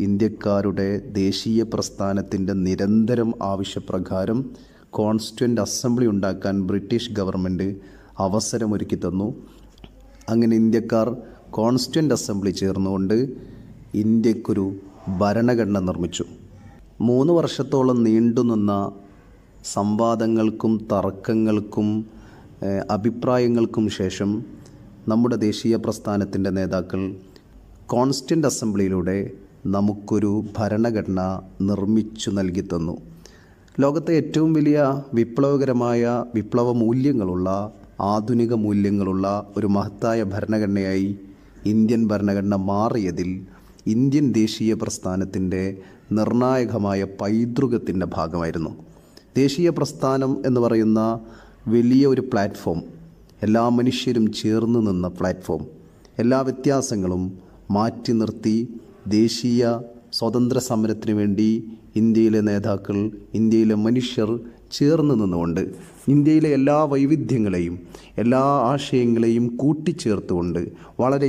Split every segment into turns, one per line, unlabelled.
ഇന്ത്യക്കാരുടെ ദേശീയ പ്രസ്ഥാനത്തിൻ്റെ നിരന്തരം ആവശ്യപ്രകാരം കോൺസ്റ്റിറ്റ്യൂവൻ്റ് അസംബ്ലി ഉണ്ടാക്കാൻ ബ്രിട്ടീഷ് ഗവൺമെൻറ് അവസരമൊരുക്കി തന്നു. അങ്ങനെ ഇന്ത്യക്കാർ കോൺസ്റ്റിറ്റ്യൂവൻ്റ് അസംബ്ലി ചേർന്നുകൊണ്ട് ഇന്ത്യക്കൊരു ഭരണഘടന നിർമ്മിച്ചു. 3 വർഷത്തോളം നീണ്ടുനിന്ന സംവാദങ്ങൾക്കും തർക്കങ്ങൾക്കും അഭിപ്രായങ്ങൾക്കും ശേഷം നമ്മുടെ ദേശീയ പ്രസ്ഥാനത്തിൻ്റെ നേതാക്കൾ കോൺസ്റ്റിറ്റ്യൂവൻ്റ് അസംബ്ലിയിലൂടെ നമുക്കൊരു ഭരണഘടന നിർമ്മിച്ചു നൽകി തന്നു. ലോകത്തെ ഏറ്റവും വലിയ വിപ്ലവകരമായ വിപ്ലവ മൂല്യങ്ങളുള്ള ആധുനിക മൂല്യങ്ങളുള്ള ഒരു മഹത്തായ ഭരണഘടനയായി ഇന്ത്യൻ ഭരണഘടന മാറിയതിൽ ഇന്ത്യൻ ദേശീയ പ്രസ്ഥാനത്തിൻ്റെ നിർണായകമായ പൈതൃകത്തിൻ്റെ ഭാഗമായിരുന്നു. ദേശീയ പ്രസ്ഥാനം എന്ന് പറയുന്ന വലിയ ഒരു പ്ലാറ്റ്ഫോം, എല്ലാ മനുഷ്യരും ചേർന്ന് നിന്ന പ്ലാറ്റ്ഫോം, എല്ലാ വ്യത്യാസങ്ങളും മാറ്റി നിർത്തി ദേശീയ സ്വാതന്ത്ര്യ സമരത്തിന് വേണ്ടി ഇന്ത്യയിലെ നേതാക്കൾ, ഇന്ത്യയിലെ മനുഷ്യർ ചേർന്ന് നിന്നുകൊണ്ട് ഇന്ത്യയിലെ എല്ലാ വൈവിധ്യങ്ങളെയും എല്ലാ ആശയങ്ങളെയും കൂട്ടിച്ചേർത്തുകൊണ്ട് വളരെ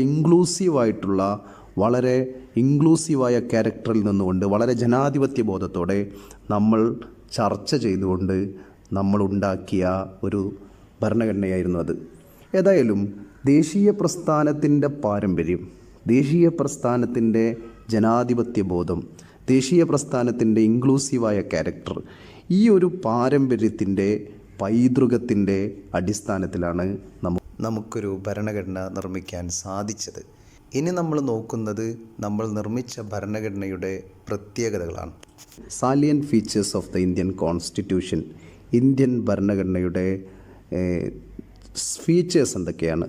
ഇൻക്ലൂസീവായ ക്യാരക്ടറിൽ നിന്നുകൊണ്ട് വളരെ ജനാധിപത്യ ബോധത്തോടെ നമ്മൾ ചർച്ച ചെയ്തുകൊണ്ട് നമ്മൾ ഉണ്ടാക്കിയ ഒരു ഭരണഘടനയായിരുന്നു അത്. ഏതായാലും ദേശീയ പ്രസ്ഥാനത്തിൻ്റെ പാരമ്പര്യം, ദേശീയ പ്രസ്ഥാനത്തിൻ്റെ ജനാധിപത്യ ബോധം, ദേശീയ പ്രസ്ഥാനത്തിൻ്റെ ഇൻക്ലൂസീവായ ക്യാരക്ടർ, ഈ ഒരു പാരമ്പര്യത്തിൻ്റെ പൈതൃകത്തിൻ്റെ അടിസ്ഥാനത്തിലാണ് നമുക്കൊരു ഭരണഘടന നിർമ്മിക്കാൻ സാധിച്ചത്. ഇനി നമ്മൾ നോക്കുന്നത് നമ്മൾ നിർമ്മിച്ച ഭരണഘടനയുടെ പ്രത്യേകതകളാണ്. Salient features of the Indian constitution. Indian ഭരണഘടനയുടെ ഫീച്ചേഴ്സ് എന്തൊക്കെയാണ്?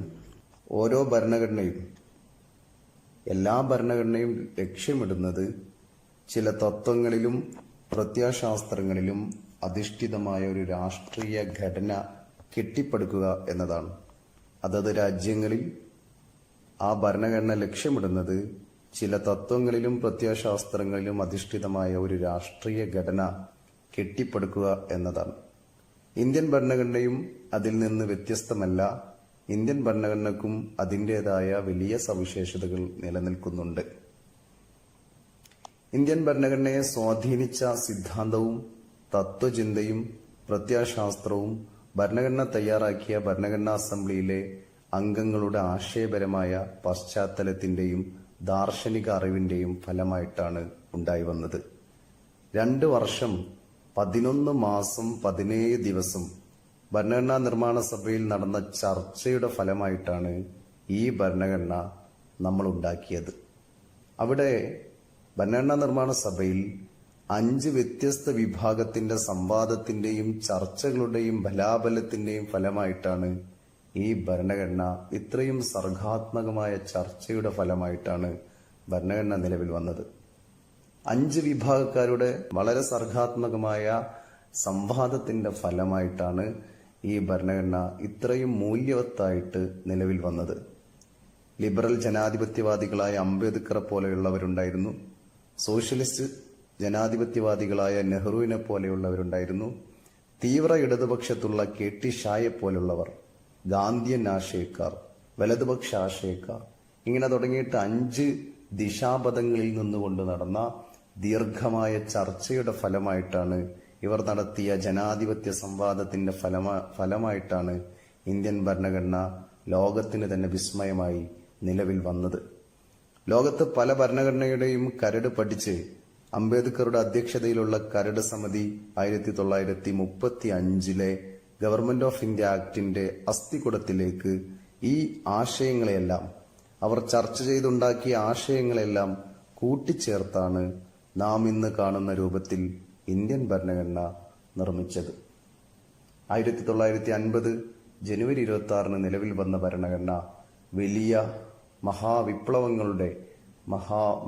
ഓരോ ഭരണഘടനയും, എല്ലാ ഭരണഘടനയും ലക്ഷ്യമിടുന്നത് ചില തത്വങ്ങളിലും പ്രത്യയശാസ്ത്രങ്ങളിലും അധിഷ്ഠിതമായ ഒരു രാഷ്ട്രീയ ഘടന കെട്ടിപ്പടുക്കുക എന്നതാണ്. അതത് രാജ്യങ്ങളിൽ ആ ഭരണഘടന ലക്ഷ്യമിടുന്നത് ചില തത്വങ്ങളിലും പ്രത്യയശാസ്ത്രങ്ങളിലും അധിഷ്ഠിതമായ ഒരു രാഷ്ട്രീയ ഘടന കെട്ടിപ്പടുക്കുക എന്നതാണ്. ഇന്ത്യൻ ഭരണഘടനയും അതിൽ നിന്ന് വ്യത്യസ്തമല്ല. ഇന്ത്യൻ ഭരണഘടനയ്ക്കും അതിൻ്റേതായ വലിയ സവിശേഷതകൾ നിലനിൽക്കുന്നുണ്ട്. ഇന്ത്യൻ ഭരണഘടനയെ സ്വാധീനിച്ച സിദ്ധാന്തവും തത്വചിന്തയും പ്രത്യയശാസ്ത്രവും ഭരണഘടന തയ്യാറാക്കിയ ഭരണഘടനാ അസംബ്ലിയിലെ അംഗങ്ങളുടെ ആശയപരമായ പശ്ചാത്തലത്തിൻ്റെയും ദാർശനിക അറിവിൻ്റെയും ഫലമായിട്ടാണ് ഉണ്ടായി വന്നത്. 2 വർഷം 11 മാസം 17 ദിവസം ഭരണഘടനാ നിർമ്മാണ സഭയിൽ നടന്ന ചർച്ചയുടെ ഫലമായിട്ടാണ് ഈ ഭരണഘടന നമ്മൾ ഉണ്ടാക്കിയത്. അവിടെ ഭരണഘടനാ നിർമ്മാണ സഭയിൽ 5 വ്യത്യസ്ത വിഭാഗത്തിന്റെ സംവാദത്തിന്റെയും ചർച്ചകളുടെയും ബലാബലത്തിന്റെയും ഫലമായിട്ടാണ് ഈ ഭരണഘടന, ഇത്രയും സർഗാത്മകമായ ചർച്ചയുടെ ഫലമായിട്ടാണ് ഭരണഘടന നിലവിൽ വന്നത്. 5 വിഭാഗക്കാരുടെ വളരെ സർഗാത്മകമായ സംവാദത്തിന്റെ ഫലമായിട്ടാണ് ഈ ഭരണഘടന ഇത്രയും മൂല്യവത്തായിട്ട് നിലവിൽ വന്നത്. ലിബറൽ ജനാധിപത്യവാദികളായ അംബേദ്കറെ പോലെയുള്ളവരുണ്ടായിരുന്നു. സോഷ്യലിസ്റ്റ് ജനാധിപത്യവാദികളായ നെഹ്റുവിനെ പോലെയുള്ളവരുണ്ടായിരുന്നു. തീവ്ര ഇടതുപക്ഷത്തുള്ള KT ഷായെ പോലുള്ളവർ, ഗാന്ധിയൻ ആശയക്കാർ, വലതുപക്ഷ ആശയക്കാർ, ഇങ്ങനെ തുടങ്ങിയിട്ട് 5 ദിശാപഥങ്ങളിൽ നിന്നുകൊണ്ട് നടന്ന ദീർഘമായ ചർച്ചയുടെ ഫലമായിട്ടാണ്, ഇവർ നടത്തിയ ജനാധിപത്യ സംവാദത്തിന്റെ ഫലമായിട്ടാണ് ഇന്ത്യൻ ഭരണഘടന ലോകത്തിന് തന്നെ വിസ്മയമായി നിലവിൽ വന്നത്. ലോകത്ത് പല ഭരണഘടനയുടെയും കരട് പഠിച്ച് അംബേദ്കറുടെ അധ്യക്ഷതയിലുള്ള കരട് സമിതി 1935 ഗവൺമെന്റ് ഓഫ് ഇന്ത്യ ആക്ടിന്റെ അസ്ഥികുടത്തിലേക്ക് ഈ ആശയങ്ങളെയെല്ലാം, അവർ ചർച്ച ചെയ്തുണ്ടാക്കിയ ആശയങ്ങളെല്ലാം കൂട്ടിച്ചേർത്താണ് നാം ഇന്ന് കാണുന്ന രൂപത്തിൽ ഇന്ത്യൻ ഭരണഘടന നിർമ്മിച്ചത്. 1950 ജനുവരി 26 നിലവിൽ വന്ന ഭരണഘടന വലിയ മഹാവിപ്ലവങ്ങളുടെ,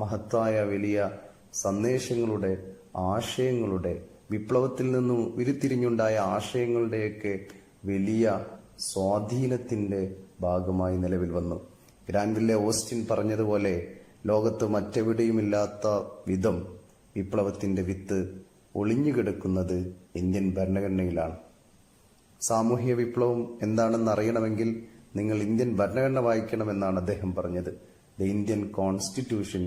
മഹത്തായ വലിയ സന്ദേശങ്ങളുടെ, ആശയങ്ങളുടെ, വിപ്ലവത്തിൽ നിന്നും ഉരുത്തിരിഞ്ഞുണ്ടായ ആശയങ്ങളുടെയൊക്കെ വലിയ സ്വാധീനത്തിന്റെ ഭാഗമായി നിലവിൽ വന്നു. ഗ്രാൻവില്ലെ ഓസ്റ്റിൻ പറഞ്ഞതുപോലെ ലോകത്ത് മറ്റെവിടെയുമില്ലാത്ത വിധം വിപ്ലവത്തിന്റെ വിത്ത് ഒളിഞ്ഞുകിടക്കുന്നത് ഇന്ത്യൻ ഭരണഘടനയിലാണ്. സാമൂഹ്യ വിപ്ലവം എന്താണെന്ന് അറിയണമെങ്കിൽ നിങ്ങൾ ഇന്ത്യൻ ഭരണഘടന വായിക്കണമെന്നാണ് അദ്ദേഹം പറഞ്ഞത്. The Indian constitution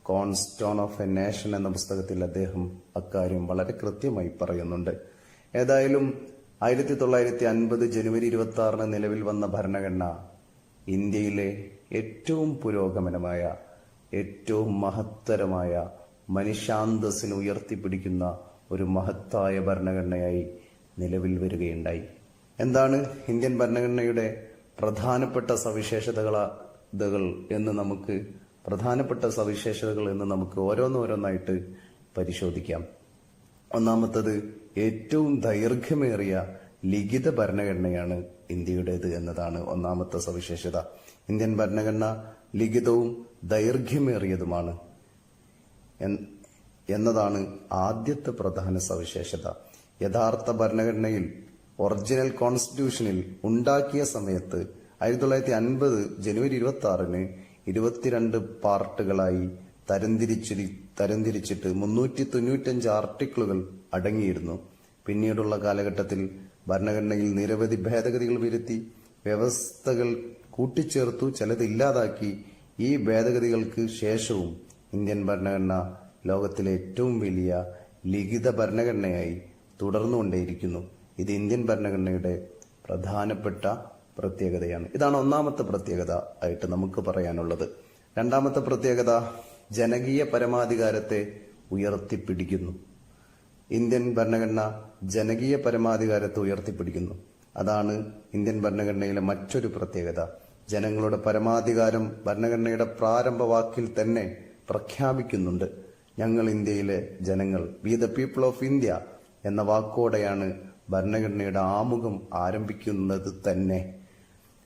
cornerstone of a nation എന്ന പുസ്തകത്തിൽ അദ്ദേഹം അക്കാര്യം വളരെ കൃത്യമായി പറയുന്നുണ്ട്. ഏതായാലും 1950 ജനുവരി 26 നിലവിൽ വന്ന ഭരണഘടന ഇന്ത്യയിലെ ഏറ്റവും പുരോഗമനമായ, ഏറ്റവും മഹത്തരമായ, മനുഷ്യാന്തസ്സിന് ഉയർത്തിപ്പിടിക്കുന്ന ഒരു മഹത്തായ ഭരണഘടനയായി നിലവിൽ വരികയുണ്ടായി. എന്താണ് ഇന്ത്യൻ ഭരണഘടനയുടെ പ്രധാനപ്പെട്ട സവിശേഷതകൾ എന്ന് നമുക്ക് ഓരോന്നോരോന്നായിട്ട് പരിശോധിക്കാം. ഒന്നാമത്തത്, ഏറ്റവും ദൈർഘ്യമേറിയ ലിഖിത ഭരണഘടനയാണ് ഇന്ത്യയുടേത് എന്നതാണ് ഒന്നാമത്തെ സവിശേഷത. ഇന്ത്യൻ ഭരണഘടന ലിഖിതവും ദൈർഘ്യമേറിയതുമാണ് എന്നതാണ് ആദ്യത്തെ പ്രധാന സവിശേഷത. യഥാർത്ഥ ഭരണഘടനയിൽ, ഒറിജിനൽ കോൺസ്റ്റിറ്റ്യൂഷനിൽ ഉണ്ടാക്കിയ സമയത്ത് 1950 ജനുവരി 26 22 പാർട്ടുകളായി തരംതിരിച്ചിട്ട് 395 ആർട്ടിക്കിളുകൾ അടങ്ങിയിരുന്നു. പിന്നീടുള്ള കാലഘട്ടത്തിൽ ഭരണഘടനയിൽ നിരവധി ഭേദഗതികൾ വരുത്തി, വ്യവസ്ഥകൾ കൂട്ടിച്ചേർത്തു, ചിലത് ഇല്ലാതാക്കി. ഈ ഭേദഗതികൾക്ക് ശേഷവും ഇന്ത്യൻ ഭരണഘടന ലോകത്തിലെ ഏറ്റവും വലിയ ലിഖിത ഭരണഘടനയായി തുടർന്നുകൊണ്ടേയിരിക്കുന്നു. ഇത് ഇന്ത്യൻ ഭരണഘടനയുടെ പ്രധാനപ്പെട്ട പ്രത്യേകതയാണ്. ഇതാണ് ഒന്നാമത്തെ പ്രത്യേകത ആയിട്ട് നമുക്ക് പറയാനുള്ളത്. രണ്ടാമത്തെ പ്രത്യേകത, ജനകീയ പരമാധികാരത്തെ ഉയർത്തിപ്പിടിക്കുന്നു. ഇന്ത്യൻ ഭരണഘടന ജനകീയ പരമാധികാരത്തെ ഉയർത്തിപ്പിടിക്കുന്നു. അതാണ് ഇന്ത്യൻ ഭരണഘടനയിലെ മറ്റൊരു പ്രത്യേകത. ജനങ്ങളുടെ പരമാധികാരം ഭരണഘടനയുടെ പ്രാരംഭ വാക്കിൽ തന്നെ പ്രഖ്യാപിക്കുന്നുണ്ട്. ഞങ്ങൾ ഇന്ത്യയിലെ ജനങ്ങൾ, V the people of India എന്ന വാക്കോടെയാണ് ഭരണഘടനയുടെ ആമുഖം ആരംഭിക്കുന്നത് തന്നെ.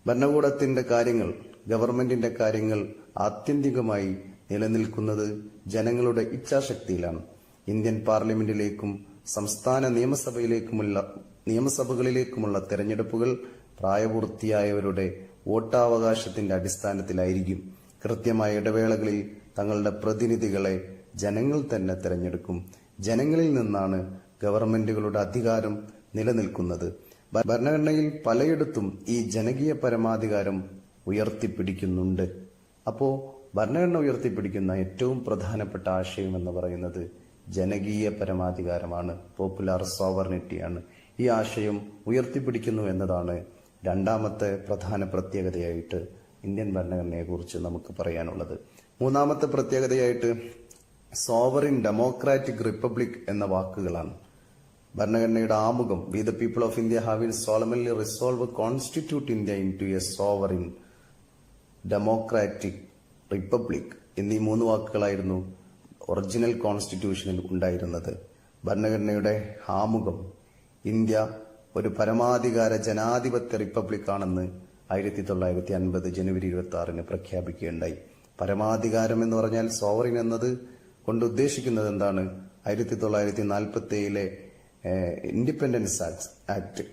ഭരണകൂടത്തിന്റെ കാര്യങ്ങൾ, ഗവൺമെന്റിന്റെ കാര്യങ്ങൾ ആത്യന്തികമായി നിലനിൽക്കുന്നത് ജനങ്ങളുടെ ഇച്ഛാശക്തിയിലാണ്. ഇന്ത്യൻ പാർലമെന്റിലേക്കും സംസ്ഥാന നിയമസഭകളിലേക്കുമുള്ള തെരഞ്ഞെടുപ്പുകൾ പ്രായപൂർത്തിയായവരുടെ വോട്ടവകാശത്തിന്റെ അടിസ്ഥാനത്തിലായിരിക്കും. കൃത്യമായ ഇടവേളകളിൽ തങ്ങളുടെ പ്രതിനിധികളെ ജനങ്ങൾ തന്നെ തെരഞ്ഞെടുക്കും. ജനങ്ങളിൽ നിന്നാണ് ഗവൺമെന്റുകളുടെ അധികാരം നിലനിൽക്കുന്നത്. ഭരണഘടനയിൽ പലയിടത്തും ഈ ജനകീയ പരമാധികാരം ഉയർത്തിപ്പിടിക്കുന്നുണ്ട്. അപ്പോ ഭരണഘടന ഉയർത്തിപ്പിടിക്കുന്ന ഏറ്റവും പ്രധാനപ്പെട്ട ആശയം എന്ന് പറയുന്നത് ജനകീയ പരമാധികാരമാണ്, പോപ്പുലർ സോവർണിറ്റിയാണ്. ഈ ആശയം ഉയർത്തിപ്പിടിക്കുന്നു എന്നതാണ് രണ്ടാമത്തെ പ്രധാന പ്രത്യേകതയായിട്ട് ഇന്ത്യൻ ഭരണഘടനയെക്കുറിച്ച് നമുക്ക് പറയാനുള്ളത്. മൂന്നാമത്തെ പ്രത്യേകതയായിട്ട് സോവറിൻ ഡെമോക്രാറ്റിക് റിപ്പബ്ലിക് എന്ന വാക്കുകളാണ്. ഭരണഘടനയുടെ ആമുഖം, we the people of India have solemnly resolve constitute India into a sovereign democratic republic എന്നീ 3 വാക്കുകളായിരുന്നു ഒറിജിനൽ കോൺസ്റ്റിറ്റ്യൂഷനിൽ ഉണ്ടായിരുന്നത്. ഭരണഘടനയുടെ ആമുഖം ഇന്ത്യ ഒരു പരമാധികാര ജനാധിപത്യ റിപ്പബ്ലിക് ആണെന്ന് 1950 ജനുവരി 26 പ്രഖ്യാപിക്കുകയുണ്ടായി. പരമാധികാരം എന്ന് പറഞ്ഞാൽ, സോവറിൻ എന്നത് കൊണ്ട് ഉദ്ദേശിക്കുന്നത് എന്താണ്? 1947 ഇൻഡിപെൻഡൻസ് ആക്ട്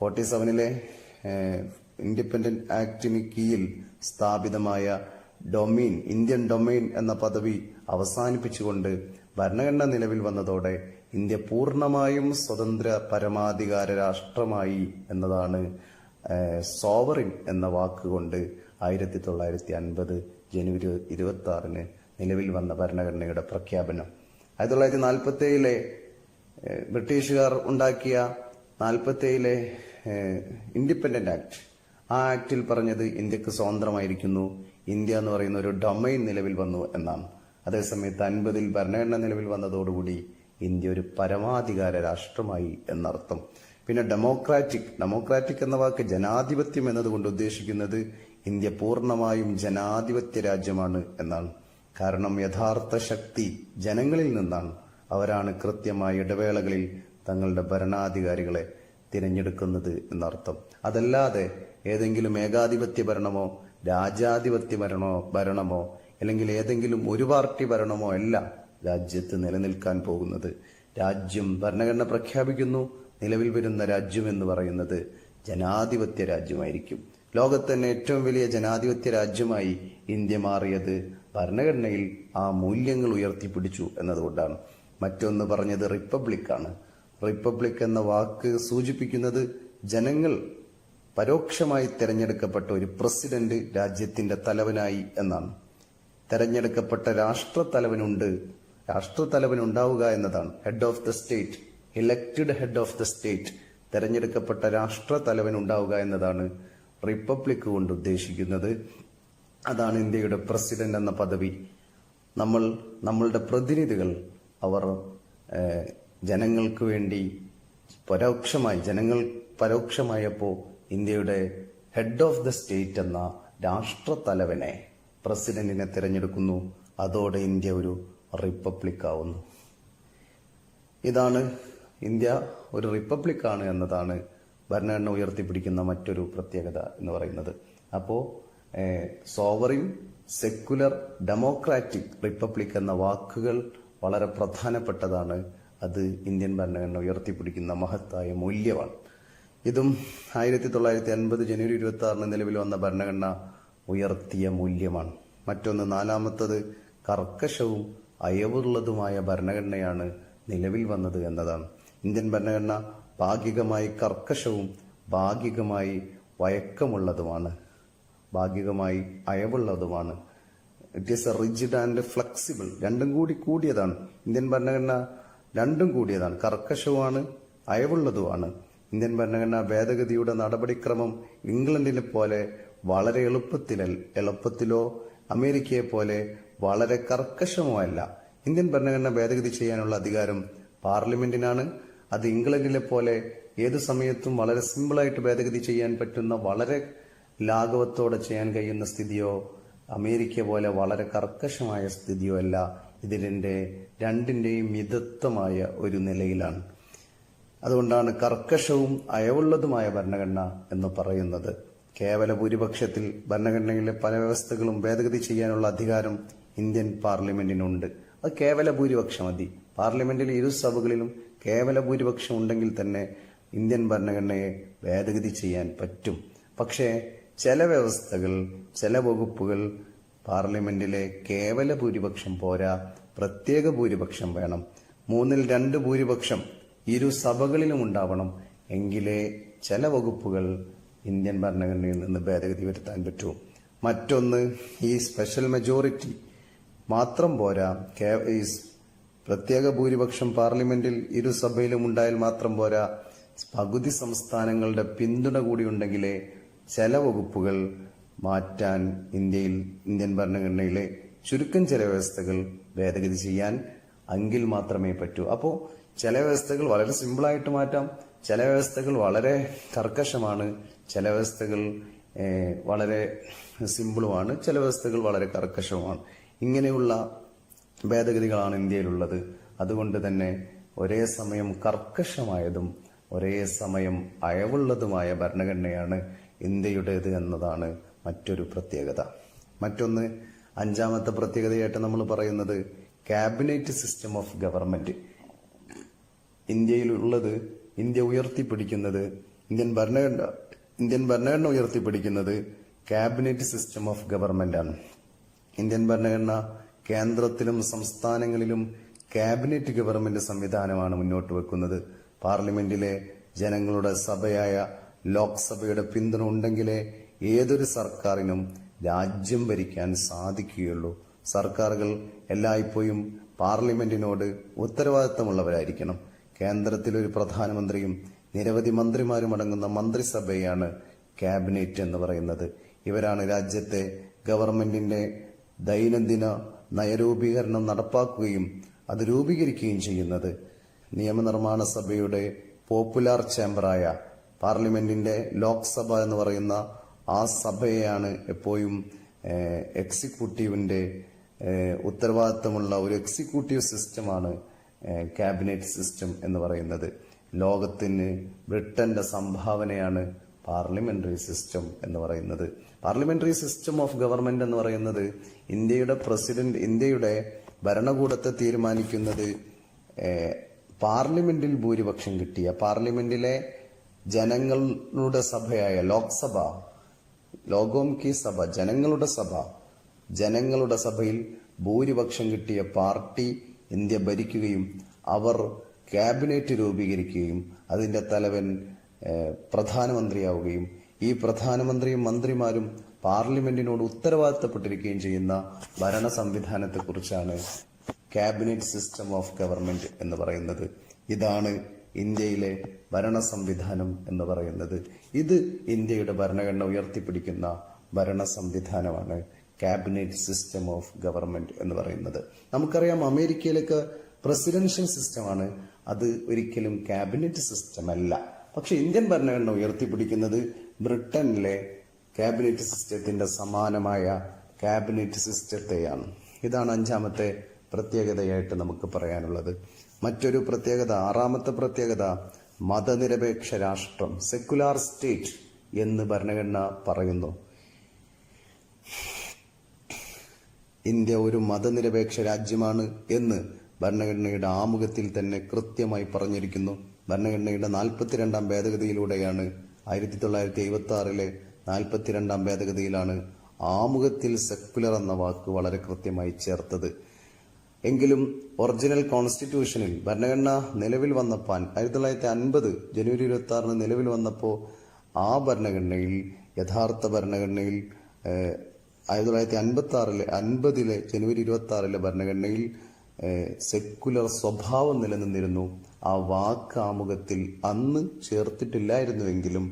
47 ഇൻഡിപെൻഡന്റ് ആക്ടിന് കീഴിൽ സ്ഥാപിതമായ ഇന്ത്യൻ ഡൊമെയിൻ എന്ന പദവി അവസാനിപ്പിച്ചുകൊണ്ട് ഭരണഘടന നിലവിൽ വന്നതോടെ ഇന്ത്യ പൂർണ്ണമായും സ്വതന്ത്ര പരമാധികാര രാഷ്ട്രമായി എന്നതാണ് സോവറിൻ എന്ന വാക്കുകൊണ്ട് 1950 ജനുവരി 26 നിലവിൽ വന്ന ഭരണഘടനയുടെ പ്രഖ്യാപനം. 1947 ബ്രിട്ടീഷുകാർ ഉണ്ടാക്കിയ 47 ഇൻഡിപെൻഡന്റ് ആക്ട്, ആ ആക്ടിൽ പറഞ്ഞത് ഇന്ത്യക്ക് സ്വതന്ത്രമായിരിക്കുന്നു, ഇന്ത്യ എന്ന് പറയുന്ന ഒരു ഡൊമൈൻ നിലവിൽ വന്നു എന്നാണ്. അതേസമയത്ത് 50 ഭരണഘടന നിലവിൽ വന്നതോടുകൂടി ഇന്ത്യ ഒരു പരമാധികാര രാഷ്ട്രമായി എന്നർത്ഥം. പിന്നെ ഡെമോക്രാറ്റിക് എന്ന വാക്ക് ജനാധിപത്യം എന്നതുകൊണ്ട് ഉദ്ദേശിക്കുന്നത് ഇന്ത്യ പൂർണ്ണമായും ജനാധിപത്യ രാജ്യമാണ് എന്നാണ്. കാരണം യഥാർത്ഥ ശക്തി ജനങ്ങളിൽ നിന്നാണ്. അവരാണ് കൃത്യമായ ഇടവേളകളിൽ തങ്ങളുടെ ഭരണാധികാരികളെ തിരഞ്ഞെടുക്കുന്നത് എന്നർത്ഥം. അതല്ലാതെ ഏതെങ്കിലും ഏകാധിപത്യ ഭരണമോ രാജാധിപത്യ ഭരണമോ അല്ലെങ്കിൽ ഏതെങ്കിലും ഒരു പാർട്ടി ഭരണമോ അല്ല രാജ്യത്ത് നിലനിൽക്കാൻ പോകുന്നത്. രാജ്യം, ഭരണഘടന പ്രഖ്യാപിക്കുന്നു, നിലവിൽ വരുന്ന രാജ്യം എന്ന് പറയുന്നത് ജനാധിപത്യ രാജ്യമായിരിക്കും. ലോകത്ത് തന്നെ ഏറ്റവും വലിയ ജനാധിപത്യ രാജ്യമായി ഇന്ത്യ മാറിയത് ഭരണഘടനയിൽ ആ മൂല്യങ്ങൾ ഉയർത്തിപ്പിടിച്ചു എന്നതുകൊണ്ടാണ്. മറ്റൊന്ന് പറഞ്ഞത് റിപ്പബ്ലിക്കാണ്. റിപ്പബ്ലിക് എന്ന വാക്ക് സൂചിപ്പിക്കുന്നത് ജനങ്ങൾ പരോക്ഷമായി തെരഞ്ഞെടുക്കപ്പെട്ട ഒരു പ്രസിഡന്റ് രാജ്യത്തിന്റെ തലവനായി എന്നാണ്. തെരഞ്ഞെടുക്കപ്പെട്ട രാഷ്ട്രത്തലവനുണ്ടാവുക എന്നതാണ്. Head of the state, elected head of the state, തെരഞ്ഞെടുക്കപ്പെട്ട രാഷ്ട്രത്തലവനുണ്ടാവുക എന്നതാണ് റിപ്പബ്ലിക് കൊണ്ട് ഉദ്ദേശിക്കുന്നത്. അതാണ് ഇന്ത്യയുടെ പ്രസിഡന്റ് എന്ന പദവി. നമ്മളുടെ പ്രതിനിധികൾ അവർ ജനങ്ങൾക്ക് വേണ്ടി ജനങ്ങൾ പരോക്ഷമായപ്പോ ഇന്ത്യയുടെ ഹെഡ് ഓഫ് ദ സ്റ്റേറ്റ് എന്ന രാഷ്ട്രത്തലവനെ, പ്രസിഡന്റിനെ തിരഞ്ഞെടുക്കുന്നു. അതോടെ ഇന്ത്യ ഒരു റിപ്പബ്ലിക് ആവുന്നു. ഇതാണ് ഇന്ത്യ ഒരു റിപ്പബ്ലിക്കാണ് എന്നതാണ് ഭരണഘടന ഉയർത്തിപ്പിടിക്കുന്ന മറ്റൊരു പ്രത്യേകത എന്ന് പറയുന്നത്. അപ്പോ സോവറിൻ, സെക്കുലർ, ഡെമോക്രാറ്റിക്, റിപ്പബ്ലിക് എന്ന വാക്കുകൾ വളരെ പ്രധാനപ്പെട്ടതാണ്. അത് ഇന്ത്യൻ ഭരണഘടന ഉയർത്തിപ്പിടിക്കുന്ന മഹത്തായ മൂല്യമാണ്. ഇതും 1950 ജനുവരി 26 നിലവിൽ വന്ന ഭരണഘടന ഉയർത്തിയ മൂല്യമാണ്. മറ്റൊന്ന്, നാലാമത്തത്, കർക്കശവും അയവുള്ളതുമായ ഭരണഘടനയാണ് നിലവിൽ വന്നത് എന്നതാണ്. ഇന്ത്യൻ ഭരണഘടന ഭാഗികമായി കർക്കശവും ഭാഗികമായി വഴക്കമുള്ളതുമാണ്, ഭാഗികമായി അയവുള്ളതുമാണ്. It is a rigid and flexible. രണ്ടും കൂടിയതാണ്. ഇന്ത്യൻ ഭരണഘടന രണ്ടും കൂടിയതാണ്, കർക്കശവുമാണ് അയവുള്ളതുമാണ്. ഇന്ത്യൻ ഭരണഘടനാ ഭേദഗതിയുടെ നടപടിക്രമം ഇംഗ്ലണ്ടിനെ പോലെ വളരെ എളുപ്പത്തിലോ അമേരിക്കയെ പോലെ വളരെ കർക്കശമോ അല്ല. ഇന്ത്യൻ ഭരണഘടന ഭേദഗതി ചെയ്യാനുള്ള അധികാരം പാർലമെന്റിനാണ്. അത് ഇംഗ്ലണ്ടിലെ പോലെ ഏതു സമയത്തും വളരെ സിമ്പിളായിട്ട് ഭേദഗതി ചെയ്യാൻ പറ്റുന്ന, വളരെ ലാഘവത്തോടെ ചെയ്യാൻ കഴിയുന്ന സ്ഥിതിയോ അമേരിക്ക പോലെ വളരെ കർക്കശമായ സ്ഥിതിയോ അല്ല. ഇതിന്റെ രണ്ടിന്റെയും മിതത്വമായ ഒരു നിലയിലാണ്. അതുകൊണ്ടാണ് കർക്കശവും അയവുള്ളതുമായ ഭരണഘടന എന്ന് പറയുന്നത്. കേവല ഭൂരിപക്ഷത്തിൽ ഭരണഘടനയിലെ പല വ്യവസ്ഥകളും ഭേദഗതി ചെയ്യാനുള്ള അധികാരം ഇന്ത്യൻ പാർലമെന്റിനുണ്ട്. അത് കേവല ഭൂരിപക്ഷം മതി. പാർലമെന്റിലെ ഇരു സഭകളിലും കേവല ഭൂരിപക്ഷം ഉണ്ടെങ്കിൽ തന്നെ ഇന്ത്യൻ ഭരണഘടനയെ ഭേദഗതി ചെയ്യാൻ പറ്റും. പക്ഷേ ചില വ്യവസ്ഥകൾ, ചില വകുപ്പുകൾ പാർലമെന്റിലെ കേവല ഭൂരിപക്ഷം പോരാ, പ്രത്യേക ഭൂരിപക്ഷം വേണം. 2/3 ഭൂരിപക്ഷം ഇരു സഭകളിലും ഉണ്ടാവണം. എങ്കിലേ ചില വകുപ്പുകൾ ഇന്ത്യൻ ഭരണഘടനയിൽ നിന്ന് ഭേദഗതി വരുത്താൻ പറ്റൂ. മറ്റൊന്ന്, ഈ സ്പെഷ്യൽ മെജോറിറ്റി മാത്രം പോരാ. ഈ പ്രത്യേക ഭൂരിപക്ഷം പാർലമെന്റിൽ ഇരു സഭയിലും ഉണ്ടായാൽ മാത്രം പോരാ. പകുതി സംസ്ഥാനങ്ങളുടെ പിന്തുണ കൂടി ഉണ്ടെങ്കിലേ ചില വകുപ്പുകൾ മാറ്റാൻ ഇന്ത്യൻ ഭരണഘടനയിലെ ചുരുക്കം ചില വ്യവസ്ഥകൾ ഭേദഗതി ചെയ്യാൻ എങ്കിൽ മാത്രമേ പറ്റൂ. അപ്പോ ചില വ്യവസ്ഥകൾ വളരെ സിമ്പിളായിട്ട് മാറ്റാം, ചില വ്യവസ്ഥകൾ വളരെ കർക്കശമാണ്, ചില വ്യവസ്ഥകൾ വളരെ സിമ്പിളുമാണ്, ചില വ്യവസ്ഥകൾ വളരെ കർക്കശവുമാണ്. ഇങ്ങനെയുള്ള ഭേദഗതികളാണ് ഇന്ത്യയിലുള്ളത്. അതുകൊണ്ട് തന്നെ ഒരേ സമയം കർക്കശമായതും ഒരേ സമയം അയവുള്ളതുമായ ഭരണഘടനയാണ് ഇന്ത്യയുടേത് എന്നതാണ് മറ്റൊരു പ്രത്യേകത. മറ്റൊന്ന്, 5ാമത്തെ പ്രത്യേകതയായിട്ട് നമ്മൾ പറയുന്നത് ക്യാബിനറ്റ് സിസ്റ്റം ഓഫ് ഗവൺമെന്റ്. ഇന്ത്യയിലുള്ളത്, ഇന്ത്യ ഉയർത്തിപ്പിടിക്കുന്നത്, ഇന്ത്യൻ ഭരണഘടന ഉയർത്തിപ്പിടിക്കുന്നത് ക്യാബിനറ്റ് സിസ്റ്റം ഓഫ് ഗവൺമെന്റ് ആണ്. ഇന്ത്യൻ ഭരണഘടന കേന്ദ്രത്തിലും സംസ്ഥാനങ്ങളിലും ക്യാബിനറ്റ് ഗവൺമെന്റ് സംവിധാനമാണ് മുന്നോട്ട് വെക്കുന്നത്. പാർലമെന്റിലെ ജനങ്ങളുടെ സഭയായ ലോക്സഭയുടെ പിന്തുണ ഉണ്ടെങ്കിലേ ഏതൊരു സർക്കാരിനും രാജ്യം ഭരിക്കാൻ സാധിക്കുകയുള്ളൂ. സർക്കാരുകൾ എല്ലായ്പ്പോഴും പാർലമെന്റിനോട് ഉത്തരവാദിത്തമുള്ളവരായിരിക്കണം. കേന്ദ്രത്തിൽ ഒരു പ്രധാനമന്ത്രിയും നിരവധി മന്ത്രിമാരും അടങ്ങുന്ന മന്ത്രിസഭയാണ് ക്യാബിനറ്റ് എന്ന് പറയുന്നത്. ഇവരാണ് രാജ്യത്തെ ഗവൺമെന്റിന്റെ ദൈനംദിന നയരൂപീകരണം നടപ്പാക്കുകയും അത് രൂപീകരിക്കുകയും ചെയ്യുന്നത്. നിയമനിർമ്മാണ സഭയുടെ പോപ്പുലർ ചേംബറായ പാർലമെന്റിന്റെ ലോക്സഭ എന്ന് പറയുന്ന ആ സഭയെയാണ് എപ്പോഴും എക്സിക്യൂട്ടീവിന്റെ ഉത്തരവാദിത്തമുള്ള ഒരു എക്സിക്യൂട്ടീവ് സിസ്റ്റമാണ് ക്യാബിനറ്റ് സിസ്റ്റം എന്ന് പറയുന്നത്. ലോകത്തിന് ബ്രിട്ടന്റെ സംഭാവനയാണ് പാർലമെന്ററി സിസ്റ്റം എന്ന് പറയുന്നത്. പാർലമെന്ററി സിസ്റ്റം ഓഫ് ഗവൺമെന്റ് എന്ന് പറയുന്നത് ഇന്ത്യയുടെ പ്രസിഡന്റ്, ഇന്ത്യയുടെ ഭരണകൂടത്തെ തീരുമാനിക്കുന്നത് പാർലമെന്റിൽ ഭൂരിപക്ഷം കിട്ടിയ, പാർലമെന്റിലെ ജനങ്ങളുടെ സഭയായ ലോക്സഭ, ലോകോം കി സഭ, ജനങ്ങളുടെ സഭയിൽ ഭൂരിപക്ഷം കിട്ടിയ പാർട്ടി ഇന്ത്യ ഭരിക്കുകയും അവർ ക്യാബിനറ്റ് രൂപീകരിക്കുകയും അതിന്റെ തലവൻ പ്രധാനമന്ത്രിയാവുകയും ഈ പ്രധാനമന്ത്രിയും മന്ത്രിമാരും പാർലമെന്റിനോട് ഉത്തരവാദിത്തപ്പെട്ടിരിക്കുകയും ചെയ്യുന്ന ഭരണ സംവിധാനത്തെക്കുറിച്ചാണ് ക്യാബിനറ്റ് സിസ്റ്റം ഓഫ് ഗവൺമെന്റ് എന്ന് പറയുന്നത്. ഇതാണ് ഇന്ത്യയിലെ ഭരണ സംവിധാനം എന്ന് പറയുന്നത്. ഇത് ഇന്ത്യയുടെ ഭരണഘടന ഉയർത്തിപ്പിടിക്കുന്ന ഭരണ സംവിധാനമാണ് ക്യാബിനറ്റ് സിസ്റ്റം ഓഫ് ഗവൺമെന്റ് എന്ന് പറയുന്നത്. നമുക്കറിയാം, അമേരിക്കയിലൊക്കെ പ്രസിഡൻഷ്യൽ സിസ്റ്റമാണ്, അത് ഒരിക്കലും ക്യാബിനറ്റ് സിസ്റ്റം അല്ല. പക്ഷെ ഇന്ത്യൻ ഭരണഘടന ഉയർത്തിപ്പിടിക്കുന്നത് ബ്രിട്ടനിലെ ക്യാബിനറ്റ് സിസ്റ്റത്തിന്റെ സമാനമായ ക്യാബിനറ്റ് സിസ്റ്റത്തെയാണ്. ഇതാണ് 5ാമത്തെ പ്രത്യേകതയായിട്ട് നമുക്ക് പറയാനുള്ളത്. മറ്റൊരു പ്രത്യേകത, 6ാമത്തെ പ്രത്യേകത, മതനിരപേക്ഷ രാഷ്ട്രം, സെക്കുലാർ സ്റ്റേറ്റ് എന്ന് ഭരണഘടന പറയുന്നു. ഇന്ത്യ ഒരു മതനിരപേക്ഷ രാജ്യമാണ് എന്ന് ഭരണഘടനയുടെ ആമുഖത്തിൽ തന്നെ കൃത്യമായി പറഞ്ഞിരിക്കുന്നു. ഭരണഘടനയുടെ 42ാം ഭേദഗതിയിലൂടെയാണ് 1976 42ാം ഭേദഗതിയിലാണ് ആമുഖത്തിൽ സെക്കുലർ എന്ന വാക്ക് വളരെ കൃത്യമായി ചേർത്തത്. എങ്കിലും ഒറിജിനൽ കോൺസ്റ്റിറ്റ്യൂഷനിൽ ഭരണഘടന നിലവിൽ വന്നപ്പോൾ 1950 ജനുവരി 26 നിലവിൽ വന്നപ്പോൾ ആ ഭരണഘടനയിൽ, യഥാർത്ഥ ഭരണഘടനയിൽ 1950 ജനുവരി 26 ഭരണഘടനയിൽ സെക്കുലർ സ്വഭാവം നിലനിന്നിരുന്നു. ആ വാക്ക് ആമുഖത്തിൽ അന്ന് ചേർത്തിട്ടില്ലായിരുന്നുവെങ്കിലും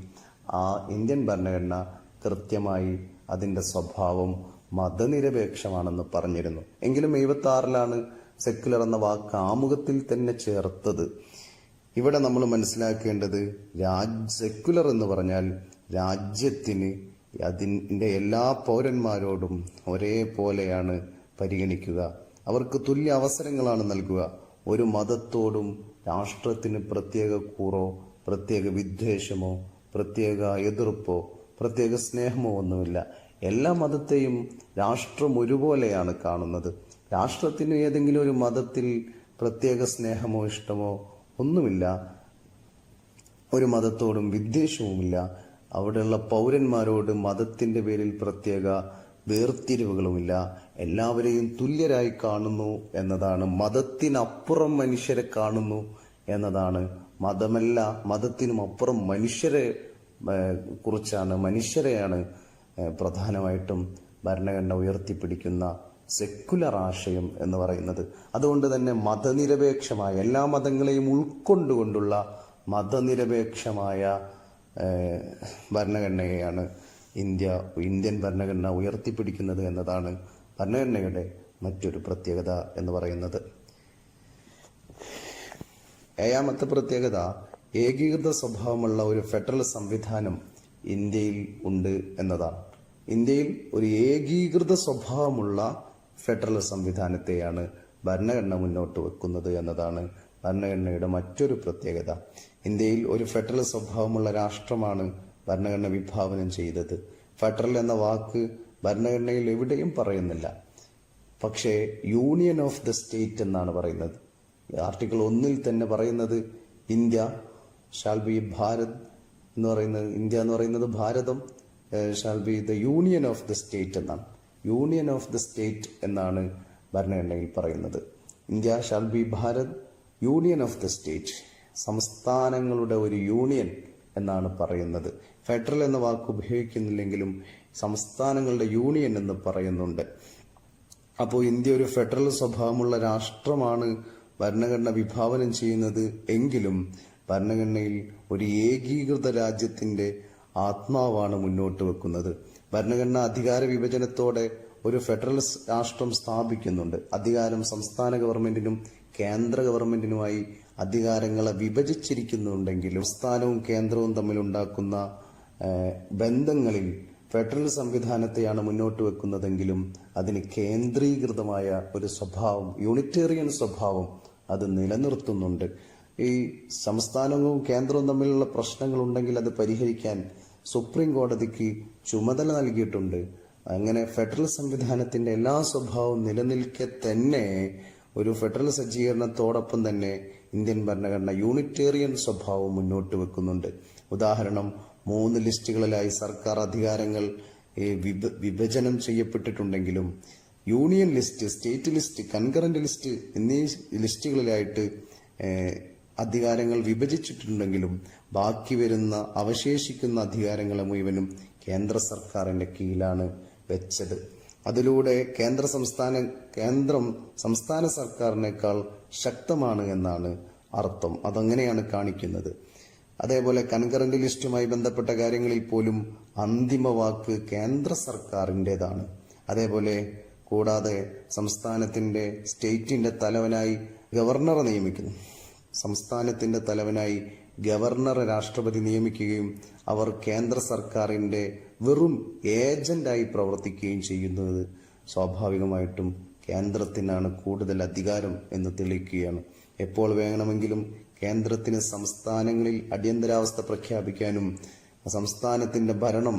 ആ ഇന്ത്യൻ ഭരണഘടന കൃത്യമായി അതിന്റെ സ്വഭാവം മതനിരപേക്ഷമാണെന്ന് പറഞ്ഞിരുന്നു. എങ്കിലും 76 സെക്കുലർ എന്ന വാക്ക് ആമുഖത്തിൽ തന്നെ ചേർത്തത്. ഇവിടെ നമ്മൾ മനസ്സിലാക്കേണ്ടത്, സെക്കുലർ എന്ന് പറഞ്ഞാൽ രാജ്യത്തിന് അതിൻ്റെ എല്ലാ പൗരന്മാരോടും ഒരേപോലെയാണ് പരിഗണിക്കുക, അവർക്ക് തുല്യ അവസരങ്ങളാണ് നൽകുക. ഒരു മതത്തോടും രാഷ്ട്രത്തിന് പ്രത്യേക കൂറോ പ്രത്യേക വിദ്വേഷമോ പ്രത്യേക എതിർപ്പോ പ്രത്യേക സ്നേഹമോ ഒന്നുമില്ല. എല്ലാ മതത്തെയും രാഷ്ട്രം ഒരുപോലെയാണ് കാണുന്നത്. രാഷ്ട്രത്തിന് ഏതെങ്കിലും ഒരു മതത്തിൽ പ്രത്യേക സ്നേഹമോ ഇഷ്ടമോ ഒന്നുമില്ല. ഒരു മതത്തോടും വിദ്വേഷവുമില്ല. അവിടെയുള്ള പൗരന്മാരോട് മതത്തിന്റെ പേരിൽ പ്രത്യേക വേർതിരിവുകളുമില്ല. എല്ലാവരെയും തുല്യരായി കാണുന്നു എന്നതാണ്. മതത്തിനപ്പുറം മനുഷ്യരെ കാണുന്നു എന്നതാണ്. മതമല്ല, മതത്തിനും അപ്പുറം മനുഷ്യരെ കുറിച്ചാണ്, മനുഷ്യരെയാണ് പ്രധാനമായിട്ടും ഭരണഘടന ഉയർത്തിപ്പിടിക്കുന്ന സെക്കുലർ ആശയം എന്ന് പറയുന്നത്. അതുകൊണ്ട് തന്നെ മതനിരപേക്ഷമായ, എല്ലാ മതങ്ങളെയും ഉൾക്കൊണ്ടുകൊണ്ടുള്ള മതനിരപേക്ഷമായ ഭരണഘടനയെയാണ് ഇന്ത്യൻ ഭരണഘടന ഉയർത്തിപ്പിടിക്കുന്നത് എന്നതാണ് ഭരണഘടനയുടെ മറ്റൊരു പ്രത്യേകത എന്ന് പറയുന്നത്. 7ാമത്തെ പ്രത്യേകത, ഏകീകൃത സ്വഭാവമുള്ള ഒരു ഫെഡറൽ സംവിധാനം ഇന്ത്യയിൽ ഉണ്ട് എന്നതാണ്. ഇന്ത്യയിൽ ഒരു ഏകീകൃത സ്വഭാവമുള്ള ഫെഡറൽ സംവിധാനത്തെയാണ് ഭരണഘടന മുന്നോട്ട് വെക്കുന്നത് എന്നതാണ് ഭരണഘടനയുടെ മറ്റൊരു പ്രത്യേകത. ഇന്ത്യയിൽ ഒരു ഫെഡറൽ സ്വഭാവമുള്ള രാഷ്ട്രമാണ് ഭരണഘടന വിഭാവനം ചെയ്തത്. ഫെഡറൽ എന്ന വാക്ക് ഭരണഘടനയിൽ എവിടെയും പറയുന്നില്ല. പക്ഷേ യൂണിയൻ ഓഫ് ദ സ്റ്റേറ്റ് എന്നാണ് പറയുന്നത്. ആർട്ടിക്കിൾ 1 തന്നെ പറയുന്നത് ഇന്ത്യ ഷാൽ ബി ഭാരത് എന്ന് പറയുന്നത്, ഇന്ത്യ എന്ന് പറയുന്നത് Bharatham shall be the union of the state എന്നാണ്. യൂണിയൻ ഓഫ് ദ സ്റ്റേറ്റ് എന്നാണ് ഭരണഘടനയിൽ പറയുന്നത്. India shall be Bharat union of the state, സംസ്ഥാനങ്ങളുടെ ഒരു യൂണിയൻ എന്നാണ് പറയുന്നത്. ഫെഡറൽ എന്ന വാക്ക് ഉപയോഗിക്കുന്നില്ലെങ്കിലും സംസ്ഥാനങ്ങളുടെ യൂണിയൻ എന്ന് പറയുന്നുണ്ട്. അപ്പോൾ ഇന്ത്യ ഒരു ഫെഡറൽ സ്വഭാവമുള്ള രാഷ്ട്രമാണ് ഭരണഘടന വിഭാവനം ചെയ്യുന്നത് എങ്കിലും ഭരണഘടനയിൽ ഒരു ഏകീകൃത രാജ്യത്തിന്റെ ആത്മാവാണ് മുന്നോട്ട് വെക്കുന്നത്. ഭരണഘടന അധികാര വിഭജനത്തോടെ ഒരു ഫെഡറൽ രാഷ്ട്രം സ്ഥാപിക്കുന്നുണ്ട്. അധികാരം സംസ്ഥാന ഗവൺമെന്റിനും കേന്ദ്ര ഗവൺമെന്റിനുമായി അധികാരങ്ങളെ വിഭജിച്ചിരിക്കുന്നുണ്ടെങ്കിലും സംസ്ഥാനവും കേന്ദ്രവും തമ്മിലുണ്ടാക്കുന്ന ബന്ധങ്ങളിൽ ഫെഡറൽ സംവിധാനത്തെയാണ് മുന്നോട്ട് വെക്കുന്നതെങ്കിലും അതിന് കേന്ദ്രീകൃതമായ ഒരു സ്വഭാവം, യൂണിറ്റേറിയൻ സ്വഭാവം അത് നിലനിർത്തുന്നുണ്ട്. ഈ സംസ്ഥാനവും കേന്ദ്രവും തമ്മിലുള്ള പ്രശ്നങ്ങൾ ഉണ്ടെങ്കിൽ അത് പരിഹരിക്കാൻ സുപ്രീം കോടതിക്ക് ചുമതല നൽകിയിട്ടുണ്ട്. അങ്ങനെ ഫെഡറൽ സംവിധാനത്തിന്റെ എല്ലാ സ്വഭാവവും നിലനിൽക്കെ തന്നെ ഒരു ഫെഡറൽ സജ്ജീകരണത്തോടൊപ്പം തന്നെ ഇന്ത്യൻ ഭരണഘടന യൂണിറ്റേറിയൻ സ്വഭാവം മുന്നോട്ട് വെക്കുന്നുണ്ട്. ഉദാഹരണം, 3 ലിസ്റ്റുകളിലായി സർക്കാർ അധികാരങ്ങൾ വിഭജനം ചെയ്യപ്പെട്ടിട്ടുണ്ടെങ്കിലും union list, state list, concurrent list എന്നീ ലിസ്റ്റുകളിലായിട്ട് അധികാരങ്ങൾ വിഭജിച്ചിട്ടുണ്ടെങ്കിലും ബാക്കി വരുന്ന അവശേഷിക്കുന്ന അധികാരങ്ങളെ മുഴുവനും കേന്ദ്ര സർക്കാരിന്റെ കീഴിലാണ് വെച്ചത്. അതിലൂടെ കേന്ദ്രം സംസ്ഥാന സർക്കാരിനേക്കാൾ ശക്തമാണ് എന്നാണ് അർത്ഥം. അതങ്ങനെയാണ് കാണിക്കുന്നത്. അതേപോലെ കൺകറന്റ് ലിസ്റ്റുമായി ബന്ധപ്പെട്ട കാര്യങ്ങളിൽ പോലും അന്തിമ വാക്ക് കേന്ദ്ര സർക്കാരിൻ്റെതാണ്. അതേപോലെ കൂടാതെ സ്റ്റേറ്റിന്റെ തലവനായി ഗവർണറെ നിയമിക്കുന്നു. സംസ്ഥാനത്തിന്റെ തലവനായി ഗവർണറെ രാഷ്ട്രപതി നിയമിക്കുകയും അവർ കേന്ദ്ര സർക്കാരിന്റെ വെറും ഏജന്റായി പ്രവർത്തിക്കുകയും ചെയ്യുന്നത് സ്വാഭാവികമായിട്ടും കേന്ദ്രത്തിനാണ് കൂടുതൽ അധികാരം എന്ന് തെളിയിക്കുകയാണ്. എപ്പോൾ വേണമെങ്കിലും കേന്ദ്രത്തിന് സംസ്ഥാനങ്ങളിൽ അടിയന്തരാവസ്ഥ പ്രഖ്യാപിക്കാനും സംസ്ഥാനത്തിന്റെ ഭരണം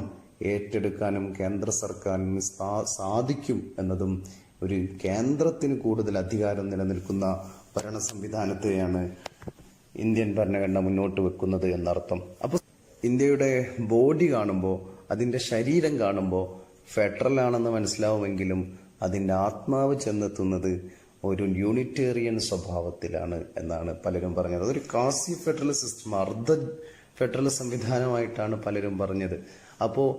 ഏറ്റെടുക്കാനും കേന്ദ്ര സർക്കാരിന് സാധിക്കും എന്നതും ഒരു കേന്ദ്രത്തിന് കൂടുതൽ അധികാരം നിലനിൽക്കുന്ന ഭരണ സംവിധാനത്തെയാണ് ഇന്ത്യൻ ഭരണഘടന മുന്നോട്ട് വെക്കുന്നത് എന്നർത്ഥം. അപ്പോൾ ഇന്ത്യയുടെ ബോഡി കാണുമ്പോൾ, അതിന്റെ ശരീരം കാണുമ്പോൾ ഫെഡറൽ ആണെന്ന് മനസ്സിലാവുമെങ്കിലും അതിന്റെ ആത്മാവ് ചെന്നെത്തുന്നത് ഒരു യൂണിറ്റേറിയൻ സ്വഭാവത്തിലാണ് എന്നാണ് പലരും പറഞ്ഞത്. അതൊരു ക്വാസി ഫെഡറൽ സിസ്റ്റം, അർദ്ധ ഫെഡറൽ സംവിധാനമായിട്ടാണ് പലരും പറഞ്ഞത്. അപ്പോൾ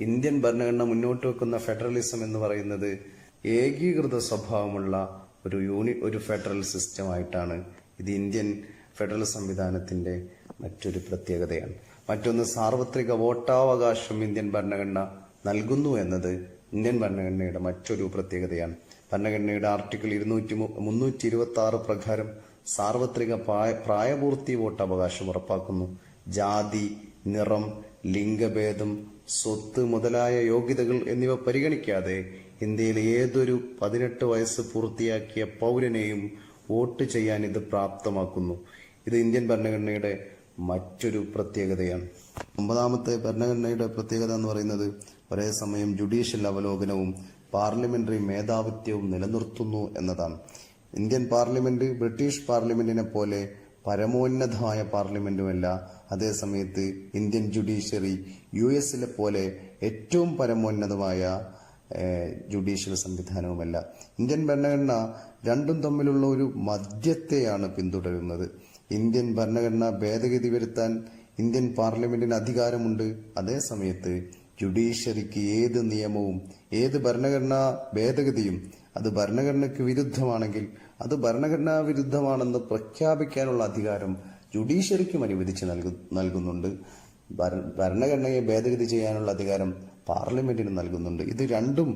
ഇന്ത്യൻ ഭരണഘടന മുന്നോട്ട് വെക്കുന്ന ഫെഡറലിസം എന്ന് പറയുന്നത് ഏകീകൃത സ്വഭാവമുള്ള ഒരു ഫെഡറൽ സിസ്റ്റമായിട്ടാണ്. ഇത് ഇന്ത്യൻ ഫെഡറൽ സംവിധാനത്തിന്റെ മറ്റൊരു പ്രത്യേകതയാണ്. മറ്റൊന്ന്, സാർവത്രിക വോട്ടവകാശം ഇന്ത്യൻ ഭരണഘടന നൽകുന്നു എന്നത് ഇന്ത്യൻ ഭരണഘടനയുടെ മറ്റൊരു പ്രത്യേകതയാണ്. ഭരണഘടനയുടെ ആർട്ടിക്കിൾ 326 പ്രകാരം സാർവത്രിക പ്രായപൂർത്തി വോട്ടവകാശം ഉറപ്പാക്കുന്നു. ജാതി, നിറം, ലിംഗഭേദം, സ്വത്ത് മുതലായ യോഗ്യതകൾ എന്നിവ പരിഗണിക്കാതെ ഇന്ത്യയിലെ ഏതൊരു 18 വയസ്സ് പൂർത്തിയാക്കിയ പൗരനെയും വോട്ട് ചെയ്യാൻ ഇത് പ്രാപ്തമാക്കുന്നു. ഇത് ഇന്ത്യൻ ഭരണഘടനയുടെ മറ്റൊരു പ്രത്യേകതയാണ്. 9ാമത്തെ ഭരണഘടനയുടെ പ്രത്യേകത എന്ന് പറയുന്നത് ഒരേ സമയം ജുഡീഷ്യൽ അവലോകനവും പാർലമെന്ററി മേധാവിത്വവും നിലനിർത്തുന്നു എന്നതാണ്. ഇന്ത്യൻ പാർലമെന്റ് ബ്രിട്ടീഷ് പാർലമെന്റിനെ പോലെ പരമോന്നതമായ പാർലമെന്റുമല്ല. അതേസമയത്ത് ഇന്ത്യൻ ജുഡീഷ്യറി US പോലെ ഏറ്റവും പരമോന്നതമായ ജുഡീഷ്യൽ സംവിധാനവുമല്ല. ഇന്ത്യൻ ഭരണഘടന രണ്ടും തമ്മിലുള്ള ഒരു മധ്യത്തെയാണ് പിന്തുടരുന്നത്. ഇന്ത്യൻ ഭരണഘടന ഭേദഗതി വരുത്താൻ ഇന്ത്യൻ പാർലമെന്റിന് അധികാരമുണ്ട്. അതേസമയത്ത് ജുഡീഷ്യറിക്ക് ഏത് നിയമവും ഏത് ഭരണഘടനാ ഭേദഗതിയും അത് ഭരണഘടനയ്ക്ക് വിരുദ്ധമാണെങ്കിൽ അത് ഭരണഘടനാ വിരുദ്ധമാണെന്ന് പ്രഖ്യാപിക്കാനുള്ള അധികാരം ജുഡീഷ്യറിക്കും അനുവദിച്ച് നൽകുന്നുണ്ട്. ഭരണഘടനയെ ഭേദഗതി ചെയ്യാനുള്ള അധികാരം പാർലമെന്റിന് നൽകുന്നുണ്ട്. ഇത് രണ്ടും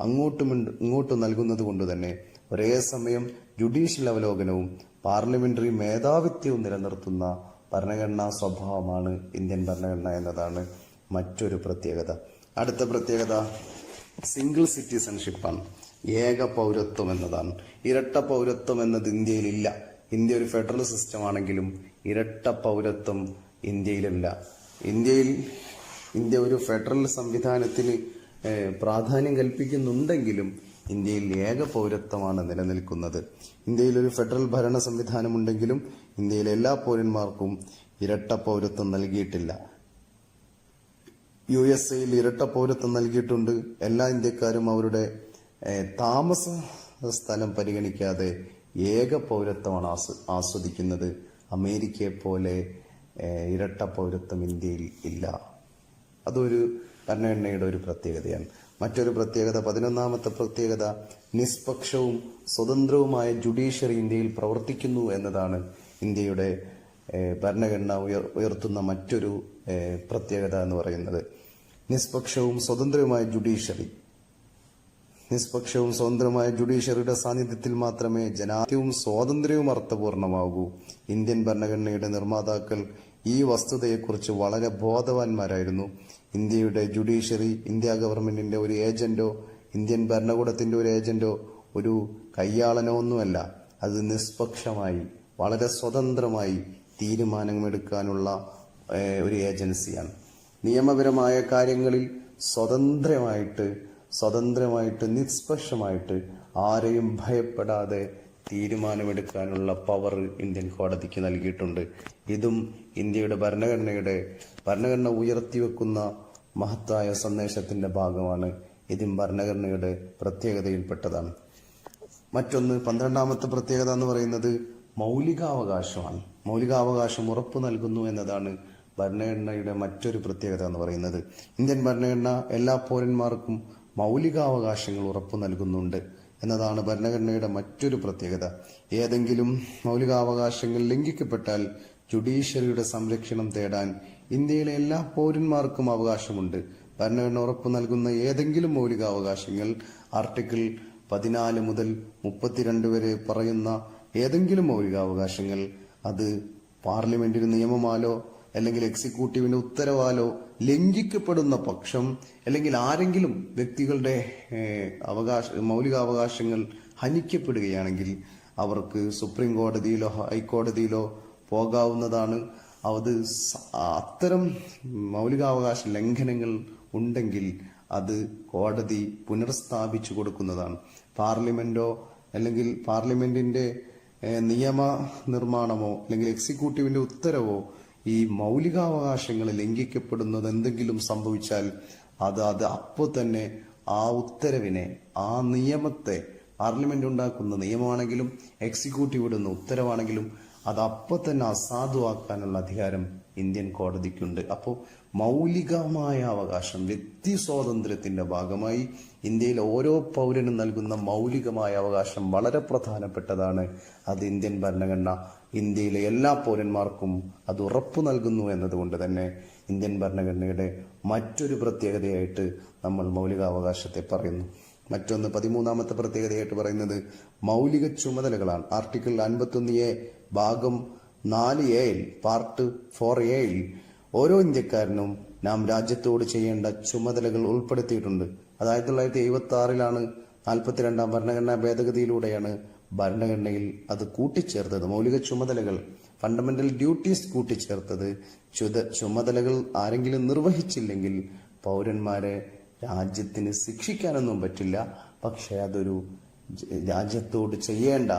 ഇങ്ങോട്ടും നൽകുന്നത് കൊണ്ട് തന്നെ ഒരേ സമയം ജുഡീഷ്യൽ അവലോകനവും പാർലമെന്ററി മേധാവിത്വവും നിലനിർത്തുന്ന ഭരണഘടനാ സ്വഭാവമാണ് ഇന്ത്യൻ ഭരണഘടന എന്നതാണ് മറ്റൊരു പ്രത്യേകത. അടുത്ത പ്രത്യേകത സിംഗിൾ സിറ്റിസൺഷിപ്പാണ്, ഏക പൗരത്വം എന്നതാണ്. ഇരട്ട പൗരത്വം എന്നത് ഇന്ത്യയിലില്ല. ഇന്ത്യ ഒരു ഫെഡറൽ സിസ്റ്റം ആണെങ്കിലും ഇരട്ട പൗരത്വം ഇന്ത്യയിലില്ല. ഇന്ത്യ ഒരു ഫെഡറൽ സംവിധാനത്തിന് പ്രാധാന്യം കൽപ്പിക്കുന്നുണ്ടെങ്കിലും ഇന്ത്യയിൽ ഏക പൗരത്വമാണ് നിലനിൽക്കുന്നത്. ഇന്ത്യയിൽ ഒരു ഫെഡറൽ ഭരണ സംവിധാനമുണ്ടെങ്കിലും ഇന്ത്യയിലെ എല്ലാ പൗരന്മാർക്കും ഇരട്ട പൗരത്വം നൽകിയിട്ടില്ല. USA ഇരട്ട പൗരത്വം നൽകിയിട്ടുണ്ട്. എല്ലാ ഇന്ത്യക്കാരും അവരുടെ താമസ സ്ഥലം പരിഗണിക്കാതെ ഏക പൗരത്വമാണ് ആസ്വദിക്കുന്നത്. അമേരിക്കയെ പോലെ ഇരട്ട പൗരത്വം ഇന്ത്യയിൽ ഇല്ല. അതൊരു ഭരണഘടനയുടെ ഒരു പ്രത്യേകതയാണ്. മറ്റൊരു പ്രത്യേകത, 11ാമത്തെ പ്രത്യേകത, നിഷ്പക്ഷവും സ്വതന്ത്രവുമായ ജുഡീഷ്യറി ഇന്ത്യയിൽ പ്രവർത്തിക്കുന്നു എന്നതാണ് ഇന്ത്യയുടെ ഭരണഘടന ഉയർത്തുന്ന മറ്റൊരു പ്രത്യേകത എന്ന് പറയുന്നത്. നിഷ്പക്ഷവും സ്വതന്ത്രവുമായ ജുഡീഷ്യറിയുടെ സാന്നിധ്യത്തിൽ മാത്രമേ ജനാധിപത്യവും സ്വാതന്ത്ര്യവും അർത്ഥപൂർണമാകൂ. ഇന്ത്യൻ ഭരണഘടനയുടെ നിർമ്മാതാക്കൾ ഈ വസ്തുതയെക്കുറിച്ച് വളരെ ബോധവാന്മാരായിരുന്നു. ഇന്ത്യയുടെ ജുഡീഷ്യറി ഇന്ത്യ ഗവൺമെന്റിന്റെ ഒരു ഏജന്റോ ഇന്ത്യൻ ഭരണകൂടത്തിന്റെ ഒരു ഏജന്റോ ഒരു കയ്യാളനോ ഒന്നുമല്ല. അത് നിഷ്പക്ഷമായി വളരെ സ്വതന്ത്രമായി തീരുമാനമെടുക്കാനുള്ള ഒരു ഏജൻസിയാണ്. നിയമപരമായ കാര്യങ്ങളിൽ സ്വതന്ത്രമായിട്ട് നിഷ്പക്ഷമായിട്ട് ആരെയും ഭയപ്പെടാതെ തീരുമാനമെടുക്കാനുള്ള പവർ ഇന്ത്യൻ കോടതിക്ക് നൽകിയിട്ടുണ്ട്. ഇതും ഇന്ത്യയുടെ ഭരണഘടന ഉയർത്തിവെക്കുന്ന മഹത്തായ സന്ദേശത്തിന്റെ ഭാഗമാണ്. ഇതും ഭരണഘടനയുടെ പ്രത്യേകതയിൽപ്പെട്ടതാണ്. മറ്റൊന്ന്, 12ാമത്തെ പ്രത്യേകത എന്ന് പറയുന്നത് മൗലികാവകാശമാണ്. മൗലികാവകാശം ഉറപ്പു നൽകുന്നു എന്നതാണ് ഭരണഘടനയുടെ മറ്റൊരു പ്രത്യേകത എന്ന് പറയുന്നത്. ഇന്ത്യൻ ഭരണഘടന എല്ലാ പൗരന്മാർക്കും മൗലികാവകാശങ്ങൾ ഉറപ്പു നൽകുന്നുണ്ട് എന്നതാണ് ഭരണഘടനയുടെ മറ്റൊരു പ്രത്യേകത. ഏതെങ്കിലും മൗലികാവകാശങ്ങൾ ലംഘിക്കപ്പെട്ടാൽ ജുഡീഷ്യറിയുടെ സംരക്ഷണം തേടാൻ ഇന്ത്യയിലെ എല്ലാ പൗരന്മാർക്കും അവകാശമുണ്ട്. ഭരണഘടന ഉറപ്പു നൽകുന്ന ഏതെങ്കിലും മൗലികാവകാശങ്ങൾ ആർട്ടിക്കിൾ 14 മുതൽ 32 വരെ പറയുന്ന ഏതെങ്കിലും മൗലികാവകാശങ്ങൾ അത് പാർലമെന്റിന് നിയമമാലോ അല്ലെങ്കിൽ എക്സിക്യൂട്ടീവിന്റെ ഉത്തരവാലോ ലംഘിക്കപ്പെടുന്ന പക്ഷം, അല്ലെങ്കിൽ ആരെങ്കിലും വ്യക്തികളുടെ മൗലികാവകാശങ്ങൾ ഹനിക്കപ്പെടുകയാണെങ്കിൽ അവർക്ക് സുപ്രീം കോടതിയിലോ ഹൈക്കോടതിയിലോ പോകാവുന്നതാണ്. അത്തരം മൗലികാവകാശ ലംഘനങ്ങൾ ഉണ്ടെങ്കിൽ അത് കോടതി പുനഃസ്ഥാപിച്ചു കൊടുക്കുന്നതാണ്. പാർലമെന്റോ അല്ലെങ്കിൽ പാർലമെന്റിന്റെ നിയമ നിർമ്മാണമോ അല്ലെങ്കിൽ എക്സിക്യൂട്ടീവിന്റെ ഉത്തരവോ ഈ മൗലികാവകാശങ്ങൾ ലംഘിക്കപ്പെടുന്നത് എന്തെങ്കിലും സംഭവിച്ചാൽ അത് അപ്പോൾ തന്നെ ആ ഉത്തരവിനെ, ആ നിയമത്തെ, പാർലമെന്റ് ഉണ്ടാക്കുന്ന നിയമമാണെങ്കിലും എക്സിക്യൂട്ടീവ് ഇടുന്ന ഉത്തരവാണെങ്കിലും അത് അപ്പോൾ തന്നെ അസാധുവാക്കാനുള്ള അധികാരം ഇന്ത്യൻ കോടതിക്കുണ്ട്. അപ്പോൾ മൗലികമായ അവകാശം, വ്യക്തി സ്വാതന്ത്ര്യത്തിന്റെ ഭാഗമായി ഇന്ത്യയിലെ ഓരോ പൗരനും നൽകുന്ന മൗലികമായ അവകാശം വളരെ പ്രധാനപ്പെട്ടതാണ്. അത് ഇന്ത്യൻ ഭരണഘടന ഇന്ത്യയിലെ എല്ലാ പൗരന്മാർക്കും അത് ഉറപ്പു നൽകുന്നു എന്നതുകൊണ്ട് തന്നെ ഇന്ത്യൻ ഭരണഘടനയുടെ മറ്റൊരു പ്രത്യേകതയായിട്ട് നമ്മൾ മൗലികാവകാശത്തെ പറയുന്നു. മറ്റൊന്ന് 13ാമത്തെ പ്രത്യേകതയായിട്ട് പറയുന്നത് മൗലിക ചുമതലകളാണ്. ആർട്ടിക്കിൾ 51A ഭാഗം 4A പാർട്ട് 4A ഓരോ ഇന്ത്യക്കാരനും നാം രാജ്യത്തോട് ചെയ്യേണ്ട ചുമതലകൾ ഉൾപ്പെടുത്തിയിട്ടുണ്ട്. അത് 1976 42ാം ഭരണഘടനാ ഭേദഗതിയിലൂടെയാണ് ഭരണഘടനയിൽ അത് കൂട്ടിച്ചേർത്തത്. മൗലിക ചുമതലകൾ, ഫണ്ടമെന്റൽ ഡ്യൂട്ടീസ് കൂട്ടിച്ചേർത്തത്. ചുമതലകൾ ആരെങ്കിലും നിർവഹിച്ചില്ലെങ്കിൽ പൗരന്മാരെ രാജ്യത്തിന് ശിക്ഷിക്കാനൊന്നും പറ്റില്ല. പക്ഷെ അതൊരു രാജ്യത്തോട് ചെയ്യേണ്ട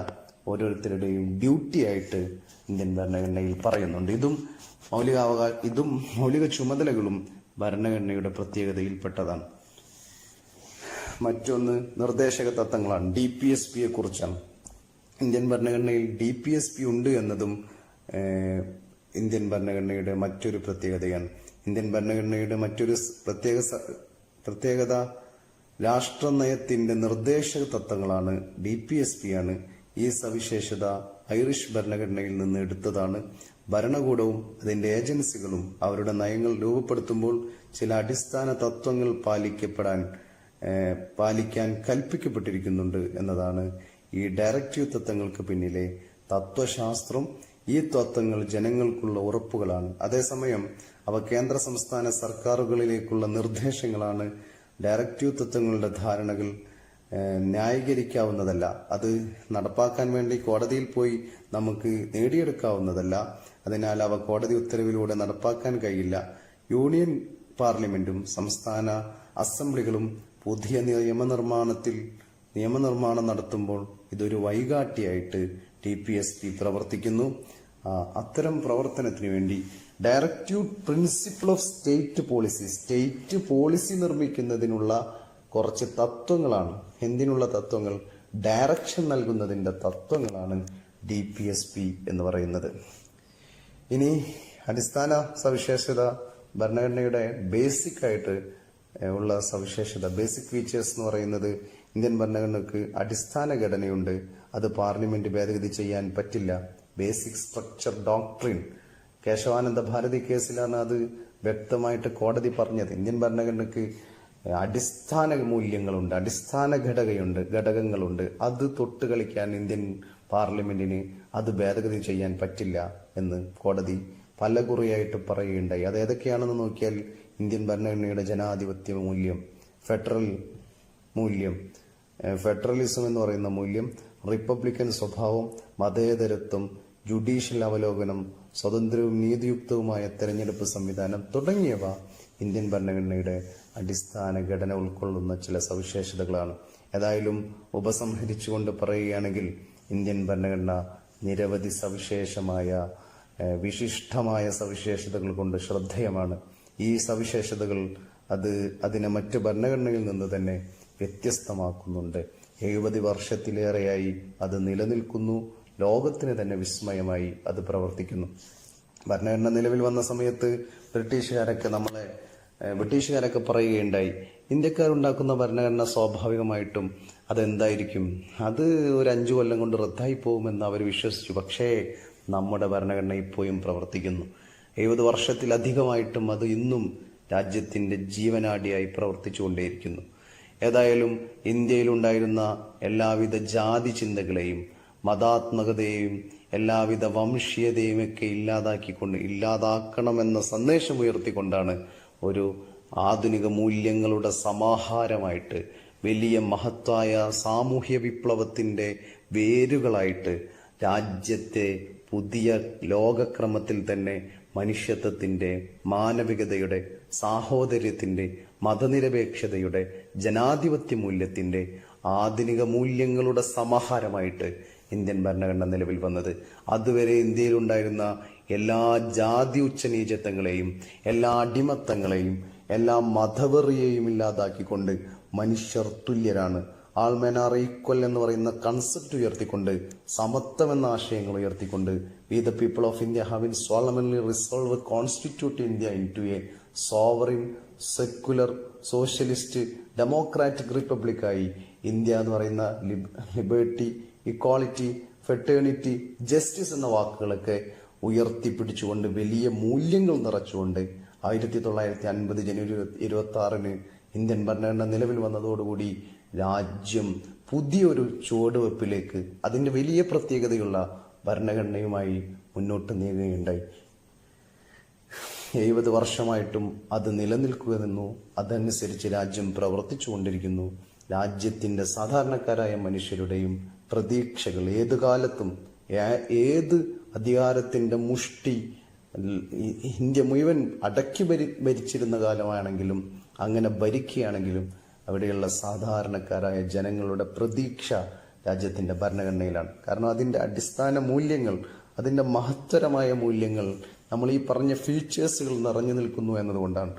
ഓരോരുത്തരുടെയും ഡ്യൂട്ടി ആയിട്ട് ഇന്ത്യൻ ഭരണഘടനയിൽ പറയുന്നുണ്ട്. ഇതും മൗലിക ചുമതലകളും ഭരണഘടനയുടെ പ്രത്യേകതയിൽപ്പെട്ടതാണ്. മറ്റൊന്ന് നിർദ്ദേശക തത്വങ്ങളാണ്. DPSP കുറിച്ചാണ്. ഇന്ത്യൻ ഭരണഘടനയിൽ DPSP ഉണ്ട് എന്നതും ഇന്ത്യൻ ഭരണഘടനയുടെ മറ്റൊരു പ്രത്യേകതയാണ്. ഇന്ത്യൻ ഭരണഘടനയുടെ മറ്റൊരു പ്രത്യേകത രാഷ്ട്രനയത്തിന്റെ നിർദ്ദേശക തത്വങ്ങളാണ്. DPSP ആണ്. ഈ സവിശേഷത ഐറിഷ് ഭരണഘടനയിൽ നിന്ന് എടുത്തതാണ്. ഭരണകൂടവും അതിന്റെ ഏജൻസികളും അവരുടെ നയങ്ങൾ രൂപപ്പെടുത്തുമ്പോൾ ചില അടിസ്ഥാന തത്വങ്ങൾ പാലിക്കാൻ കൽപ്പിക്കപ്പെട്ടിരിക്കുന്നുണ്ട് എന്നതാണ് ഈ ഡയറക്റ്റീവ് തത്വങ്ങൾക്ക് പിന്നിലെ തത്വശാസ്ത്രം. ഈ തത്വങ്ങൾ ജനങ്ങൾക്കുള്ള ഉറപ്പുകളാണ്. അതേസമയം അവ കേന്ദ്ര സംസ്ഥാന സർക്കാരുകളിലേക്കുള്ള നിർദ്ദേശങ്ങളാണ്. ഡയറക്റ്റീവ് തത്വങ്ങളുടെ ധാരണകൾ ന്യായീകരിക്കാവുന്നതല്ല. അത് നടപ്പാക്കാൻ വേണ്ടി കോടതിയിൽ പോയി നമുക്ക് നേടിയെടുക്കാവുന്നതല്ല. അതിനാൽ അവ കോടതി ഉത്തരവിലൂടെ നടപ്പാക്കാൻ കഴിയില്ല. യൂണിയൻ പാർലമെന്റും സംസ്ഥാന അസംബ്ലികളും പുതിയ നിയമനിർമ്മാണം നടത്തുമ്പോൾ ഇതൊരു വഴികാട്ടിയായിട്ട് DPSP പ്രവർത്തിക്കുന്നു. അത്തരം പ്രവർത്തനത്തിന് വേണ്ടി directive principle of state policy നിർമ്മിക്കുന്നതിനുള്ള കുറച്ച് തത്വങ്ങളാണ്. എന്തിനുള്ള തത്വങ്ങൾ? ഡയറക്ഷൻ നൽകുന്നതിന്റെ തത്വങ്ങളാണ് DPSP എന്ന് പറയുന്നത്. ഇനി അടിസ്ഥാന സവിശേഷത, ഭരണഘടനയുടെ ബേസിക് ആയിട്ട് ഉള്ള സവിശേഷത, ബേസിക് ഫീച്ചേഴ്സ് എന്ന് പറയുന്നത് ഇന്ത്യൻ ഭരണഘടനയ്ക്ക് അടിസ്ഥാന ഘടനയുണ്ട്. അത് പാർലമെന്റ് ഭേദഗതി ചെയ്യാൻ പറ്റില്ല. Basic structure doctrine, Kesavananda Bharati കേസിലാണ് അത് വ്യക്തമായിട്ട് കോടതി പറഞ്ഞത്. ഇന്ത്യൻ ഭരണഘടനയ്ക്ക് അടിസ്ഥാന മൂല്യങ്ങളുണ്ട്, അടിസ്ഥാന ഘടകങ്ങളുണ്ട്. അത് തൊട്ട് കളിക്കാൻ ഇന്ത്യൻ പാർലമെന്റിന് അത് ഭേദഗതി ചെയ്യാൻ പറ്റില്ല എന്ന് കോടതി പലകുറിയായിട്ട് പറയുകയുണ്ടായി. അത് ഏതൊക്കെയാണെന്ന് നോക്കിയാൽ ഇന്ത്യൻ ഭരണഘടനയുടെ ജനാധിപത്യ മൂല്യം, ഫെഡറലിസം എന്ന് പറയുന്ന മൂല്യം, റിപ്പബ്ലിക്കൻ സ്വഭാവം, മതേതരത്വം, ജുഡീഷ്യൽ അവലോകനം, സ്വതന്ത്രവും നീതിയുക്തവുമായ തെരഞ്ഞെടുപ്പ് സംവിധാനം തുടങ്ങിയവ ഇന്ത്യൻ ഭരണഘടനയുടെ അടിസ്ഥാന ഘടന ഉൾക്കൊള്ളുന്ന ചില സവിശേഷതകളാണ്. ഏതായാലും ഉപസംഹരിച്ചുകൊണ്ട് പറയുകയാണെങ്കിൽ ഇന്ത്യൻ ഭരണഘടന നിരവധി വിശിഷ്ടമായ സവിശേഷതകൾ കൊണ്ട് ശ്രദ്ധേയമാണ്. ഈ സവിശേഷതകൾ അതിനെ മറ്റ് ഭരണഘടനയിൽ നിന്ന് തന്നെ വ്യത്യസ്തമാക്കുന്നുണ്ട്. 70 വർഷത്തിലേറെയായി അത് നിലനിൽക്കുന്നു. ലോകത്തിന് തന്നെ വിസ്മയമായി അത് പ്രവർത്തിക്കുന്നു. ഭരണഘടന നിലവിൽ വന്ന സമയത്ത് ബ്രിട്ടീഷുകാരൊക്കെ പറയുകയുണ്ടായി, ഇന്ത്യക്കാരുണ്ടാക്കുന്ന ഭരണഘടന സ്വാഭാവികമായിട്ടും അതെന്തായിരിക്കും, അത് ഒരു 5 കൊല്ലം കൊണ്ട് റദ്ദായി പോകുമെന്ന് അവർ വിശ്വസിച്ചു. പക്ഷേ നമ്മുടെ ഭരണഘടന ഇപ്പോഴും പ്രവർത്തിക്കുന്നു. 70 വർഷത്തിലധികമായിട്ടും അത് ഇന്നും രാജ്യത്തിന്റെ ജീവനാഡിയായി പ്രവർത്തിച്ചുകൊണ്ടേയിരിക്കുന്നു. ഏതായാലും ഇന്ത്യയിലുണ്ടായിരുന്ന എല്ലാവിധ ജാതി ചിന്തകളെയും മതാത്മകതയെയും എല്ലാവിധ വംശീയതയും ഒക്കെ ഇല്ലാതാക്കണമെന്ന സന്ദേശം ഉയർത്തിക്കൊണ്ടാണ് ഒരു ആധുനിക മൂല്യങ്ങളുടെ സമാഹാരമായിട്ട് വലിയ മഹത്തായ സാമൂഹ്യ വിപ്ലവത്തിന്റെ വേരുകളായിട്ട് രാജ്യത്തെ പുതിയ ലോകക്രമത്തിൽ തന്നെ മനുഷ്യത്വത്തിന്റെ, മാനവികതയുടെ, സാഹോദര്യത്തിന്റെ, മതനിരപേക്ഷതയുടെ, ജനാധിപത്യ മൂല്യത്തിന്റെ, ആധുനിക മൂല്യങ്ങളുടെ സമാഹാരമായിട്ട് ഇന്ത്യൻ ഭരണഘടന നിലവിൽ വന്നത്. അതുവരെ ഇന്ത്യയിലുണ്ടായിരുന്ന എല്ലാ ജാതി ഉച്ചനീചത്വങ്ങളെയും, എല്ലാ അടിമത്തങ്ങളെയും, എല്ലാ മതവെറിയെയും ഇല്ലാതാക്കിക്കൊണ്ട് മനുഷ്യർ തുല്യരാണ്, ആൾ മെൻ ആർ ഈക്വൽ എന്ന് പറയുന്ന കൺസെപ്റ്റ് ഉയർത്തിക്കൊണ്ട്, സമത്വം എന്ന ആശയങ്ങൾ ഉയർത്തിക്കൊണ്ട് we the people of India having solemnly resolve constitute India into a sovereign, secular, socialist, democratic റിപ്പബ്ലിക്കായി ഇന്ത്യ എന്ന് പറയുന്ന ലിബർട്ടി, ഇക്വാളിറ്റി, ഫെറ്റേണിറ്റി, ജസ്റ്റിസ് എന്ന വാക്കുകളൊക്കെ ഉയർത്തിപ്പിടിച്ചുകൊണ്ട് വലിയ മൂല്യങ്ങൾ നിറച്ചുകൊണ്ട് 1950 ജനുവരി 26 ഇന്ത്യൻ ഭരണഘടന നിലവിൽ വന്നതോടുകൂടി രാജ്യം പുതിയൊരു ചുവടുവെപ്പിലേക്ക്, അതിന്റെ വലിയ പ്രത്യേകതയുള്ള ഭരണഘടനയുമായി മുന്നോട്ട് നീങ്ങുകയുണ്ടായി. 70 വർഷമായിട്ടും അത് നിലനിൽക്കുമെന്നു, അതനുസരിച്ച് രാജ്യം പ്രവർത്തിച്ചുകൊണ്ടിരിക്കുന്നു. രാജ്യത്തിന്റെ സാധാരണക്കാരായ മനുഷ്യരുടെയും പ്രതീക്ഷകൾ ഏതു കാലത്തും ഏത് അധികാരത്തിന്റെ മുഷ്ടി ഇന്ത്യ മുഴുവൻ അടക്കി ഭരിച്ചിരുന്ന കാലമാണെങ്കിലും അങ്ങനെ ഭരിക്കുകയാണെങ്കിലും അവിടെയുള്ള സാധാരണക്കാരായ ജനങ്ങളുടെ പ്രതീക്ഷ രാജ്യത്തിന്റെ ഭരണഘടനയിലാണ്. കാരണം അതിന്റെ അടിസ്ഥാന മൂല്യങ്ങൾ, അതിന്റെ മഹത്തരമായ മൂല്യങ്ങൾ, നമ്മൾ ഈ പറഞ്ഞ ഫീച്ചേഴ്സുകൾ നിറഞ്ഞു നിൽക്കുന്നു എന്നതുകൊണ്ടാണ്.